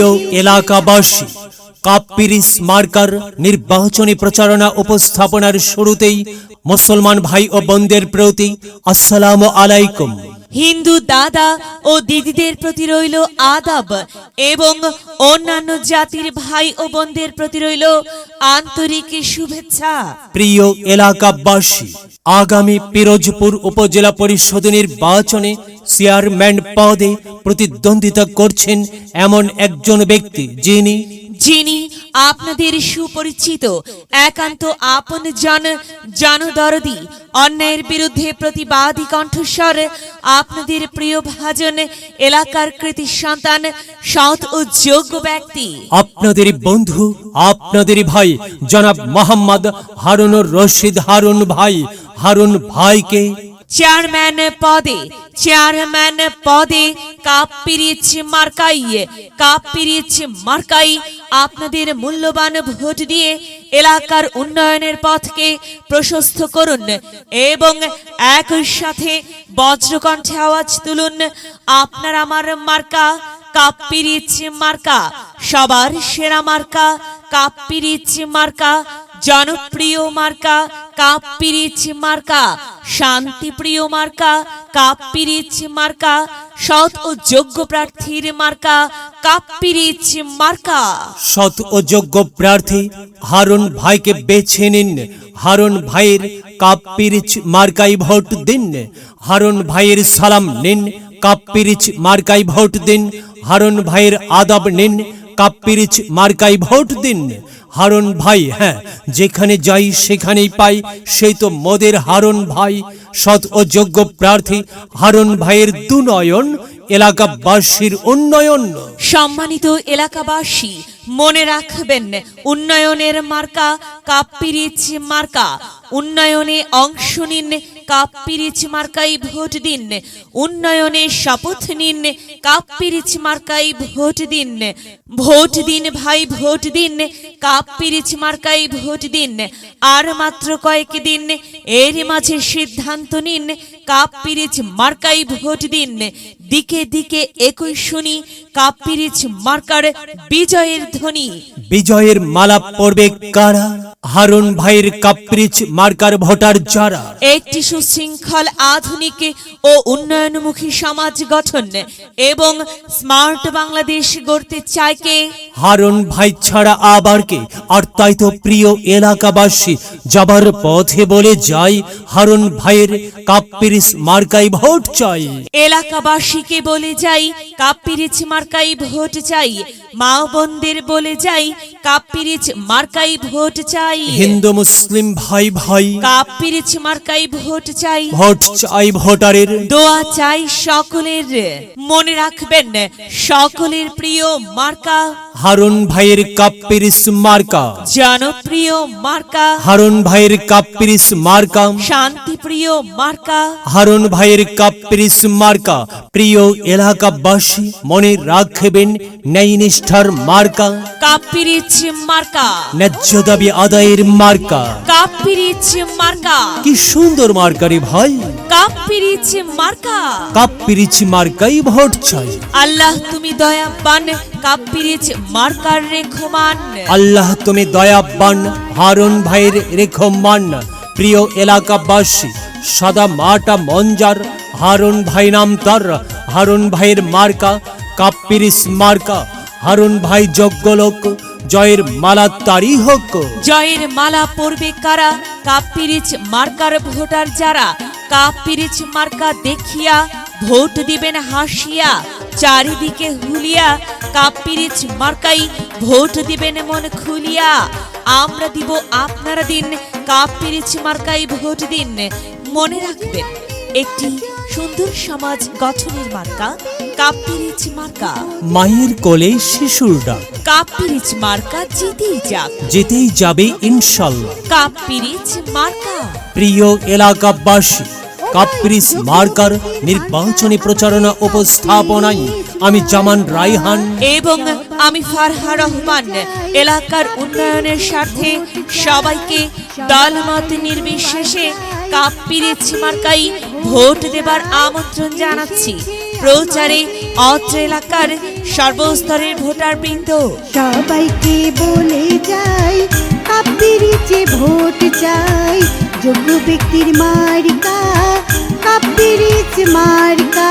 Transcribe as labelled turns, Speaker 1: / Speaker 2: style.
Speaker 1: প্রিয় এলাকাবাসী, কাপ্পিরিস মার্কার নির্বাচনী প্রচারণা উপস্থাপনার শুরুতেই মুসলমান ভাই ও বোনদের প্রতি আসসালামু আলাইকুম।
Speaker 2: হিন্দু দাদা ও দিদিদের প্রতি রইল আদাব এবং অন্যান্য জাতির ভাই ও বোনদের প্রতি রইল আন্তরিক শুভেচ্ছা।
Speaker 1: প্রিয় এলাকাবাসী, আগামী পিরোজপুর উপজেলা পরিষদ নির্বাচনে চেয়ারম্যান পদে প্রতিদ্বন্দ্বিতা করছেন এমন একজন ব্যক্তি যিনি
Speaker 2: আপনাদের সুপরিচিত, একান্ত আপন জনদরদি, অন্যায়ের বিরুদ্ধে প্রতিবাদী কণ্ঠস্বর, আপনাদের প্রিয় ভাজন, এলাকার কৃতি সন্তান, সৎ ও যোগ্য ব্যক্তি,
Speaker 1: আপনাদের বন্ধু, আপনাদের ভাই জনাব মোহাম্মদ হারুনুর রশিদ হারুন ভাইকে
Speaker 2: চেয়ারম্যান পদে কাপ্পিরিচ মার্কাই আপনাদের মূল্যবান ভোট দিয়ে এলাকার উন্নয়নের পথকে প্রশস্ত করুন এবং একই সাথে বজ্রকণ্ঠে আওয়াজ তুলুন, আপনার আমার মার্কা কাপ্পিরিচ মার্কা, সবার সেরা মার্কা কাপ্পিরিচ মার্কা, জনপ্রিয় মার্কা কাপ্পিরিচ মার্কা, শান্তিপ্রিয় মার্কা কাপ্পিরিচ মার্কা, সৎ ও যোগ্য প্রার্থীর মার্কা কাপ্পিরিচ মার্কা।
Speaker 1: সৎ ও যোগ্য প্রার্থী হারুন ভাইকে বেছে নিন। হারুন ভাইয়ের কাপ্পিরিচ মার্কায় ভোট দিন। হারুন ভাইয়ের সালাম নিন, কাপ্পিরিচ মার্কায় ভোট দিন। হারুন ভাইয়ের আদব নিন, কাপ্পিরিচ মার্কায় ভোট দিন। হারুন ভাই, হ্যাঁ, যেখানে যাই সেখানেই পাই, সেই তো মোদের হারুন ভাই। সৎ ও যোগ্য প্রার্থী হারুন ভাইয়ের দুনয়ন, এলাকাবাসীর উন্নয়ন।
Speaker 2: সম্মানিত এলাকাবাসী, মনে রাখবেন, উন্নয়নের মার্কা কাপ্পিরিচ মার্কা। উন্নয়নে অংশ নিন, কাপ্পিরিচ মার্কাই ভোট দিন। উন্নয়নে শপথ নিন, কাপ্পিরিচ মার্কাই ভোট দিন। ভোট দিন ভাই, ভোট দিন, কাপ্পিরিচ মার্কাই ভোট দিন। আর মাত্র কয়েক দিন, এর মাঝে সিদ্ধান্ত নিন, কাপ্পিরিচ মার্কাই ভোট দিন। দিকে দিকে একই শুনি কাপ্পিরিচ মার্কার বিজয়ের ধ্বনি।
Speaker 1: বিজয়ের মালা পড়বে কারা? হারুন ভাইয়ের কাপ্পিরিচ মার্কার ভোটার যারা।
Speaker 2: একটি সুশৃঙ্খল, আধুনিক ও উন্নয়নমুখী সমাজ গঠন এবং স্মার্ট বাংলাদেশ গড়তে চায় কে?
Speaker 1: হারুন ভাই ছাড়া আবার কে? আর তাই তো প্রিয় এলাকাবাসী, যাবার পথে বলে যাই, হারুন ভাইয়ের কাপ্পিরিচ মার্কাই ভোট চাই।
Speaker 2: এলাকাবাসীকে বলে যাই, কাপ্পিরিচ মার্কাই ভোট চাই। মা বোনদের বলে যাই, কাপ্পিরিচ মার্কাই ভোট চাই।
Speaker 1: হিন্দু মুসলিম ভাই
Speaker 2: কাপ্পিরিচ মার্কাই ভোট চাই।
Speaker 1: ভোট চাই ভোটারের,
Speaker 2: দোয়া চাই সকলের। মনে রাখবেন, সকলের প্রিয় মার্কা
Speaker 1: হারুন ভাইয়ের কাপ্পিরিচ মার্কা,
Speaker 2: জনপ্রিয় মার্কা
Speaker 1: হারুন ভাইয়ের কাপ্পিরিচ মার্কা,
Speaker 2: শান্তিপ্রিয় মার্কা
Speaker 1: হারুন ভাইয়ের কাপ্পিরিচ মার্কা। প্রিয় এলাকাবাসী, মনে রাখবেন, ন্যায় নিষ্ঠার মার্কা
Speaker 2: কাপ্পিরিচ মার্কা,
Speaker 1: ন্যায্য দাবি আদায়ের মার্কা
Speaker 2: কাপ্পিরিচ মার্কা।
Speaker 1: কি সুন্দর মার্কা রে ভাই!
Speaker 2: কাপ্পিরিচ মার্কা,
Speaker 1: কাপ্পিরিচ মার্কাই ভোট চাই।
Speaker 2: আল্লাহ তুমি দয়াবান, কাপ্পিরিচ মার্কার রেখমান।
Speaker 1: আল্লাহ তুমি দয়াবান, হারুন ভাইয়ের রেখমান। প্রিয় এলাকাবাসী, সাদা মাটা মঞ্জার হারুন ভাই নাম তার। হারুন ভাইয়ের মার্কা কাপ্পিরিচ মার্কা। হারুন ভাই যোগ্য লোক, জয়ের মালা তারই হোক।
Speaker 2: জয়ের মালা পড়বে কারা? কাপ্পিরিচ মার্কার ভোটার যারা। কাপ্পিরিচ মার্কা দেখিয়া ভোট দিবেন হাসিয়া, চারিদিকে হুলিয়া, কাপ্পিরিচ মার্কাই ভোট দিবেন মন খুলিয়া। আমরা দিব, আপনারা দিন, কাপ্পিরিচ মার্কাই ভোট দিন। মনে রাখবেন, একটি সুন্দর সমাজ গঠনের মার্কা কাপ্পিরিচ মার্কা।
Speaker 1: মায়ের কোলে শিশুর ডাক,
Speaker 2: কাপ্পিরিচ মার্কা
Speaker 1: যেতেই যাবে ইনশাল্লাহ।
Speaker 2: কাপ্পিরিচ মার্কা।
Speaker 1: প্রিয় এলাকাবাসী, কাপ্পিরিচ মার্কার নির্বাচনী প্রচারণা উপস্থাপনায় আমি জামান রায়হান
Speaker 2: এবং আমি ফারহা রহমান এলাকার উন্নয়নের স্বার্থে সবাইকে দলমত নির্বিশেষে কাপ্পিরিচ মার্কাই ভোট দেবার আমন্ত্রণ জানাচ্ছি। প্রচারে অত্র এলাকার সর্বস্তরের ভোটারবৃন্দ
Speaker 3: সবাইকে বলে যাই কাপ্পিরিচে ভোট চাই, যোগ্য ব্যক্তির মার্কা কাপ্পিরিচ মার্কা।